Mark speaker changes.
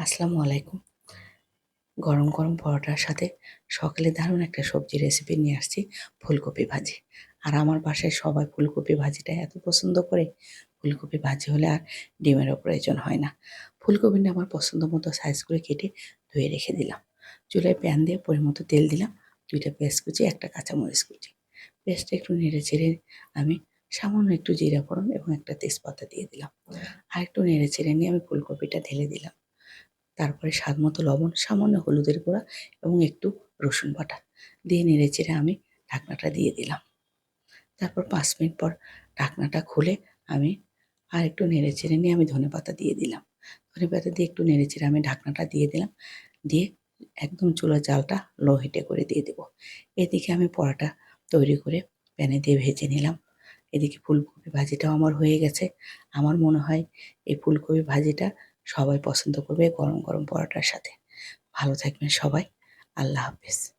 Speaker 1: আসসালামু আলাইকুম। গরম, গরম পরোটার সাথে সকালে দারুণ একটা সবজি রেসিপি নিয়ে আসছি, ফুলকপি ভাজি। আর আমার বাসায় সবাই ফুলকপি ভাজিটা এত পছন্দ করে, ফুলকপি ভাজি হলে আর ডিমেরও প্রয়োজন হয় না। ফুলকপিটা আমার পছন্দ মতো সাইজ করে কেটে ধুয়ে রেখে দিলাম। চুলায় প্যান দিয়ে পরিমতো তেল দিলাম, ২ টা পেঁয়াজ কুচি, ১ টা কাঁচামরিচ কুচি। পেঁয়াজটা একটু নেড়ে চেড়ে আমি সামান্য একটু জিরা ফোড়ন এবং ১ টা তেজপাতা দিয়ে দিলাম। আরেকটু নেড়ে চেড়ে নিয়ে আমি ফুলকপিটা ঢেলে দিলাম। তারপরে স্বাদমতো লবণ, সামান্য হলুদের গুঁড়া এবং একটু রসুন বাটা দিয়ে নেড়েচেড়ে আমি ঢাকনাটা দিয়ে দিলাম। তারপর ৫ মিনিট পর ঢাকনাটা খুলে আমি আরেকটু নেড়েচেড়ে নিয়ে আমি ধনেপাতা দিয়ে দিলাম। ধনেপাতা দিয়ে একটু নেড়েচেড়ে আমি ঢাকনাটা দিয়ে দিলাম। দিয়ে একদম চুলার জালটা লো হিটে করে দিয়ে দেব। এদিকে আমি পরোটা তৈরি করে প্যানে দিয়ে ভেজে নিলাম। এদিকে ফুলকপি ভাজিটাও আমার হয়ে গেছে। আমার মনে হয় এই ফুলকপি ভাজিটা সবাই পছন্দ করবে গরম, গরম পরোটার সাথে। ভালো থাকবেন সবাই। আল্লাহ হাফেজ।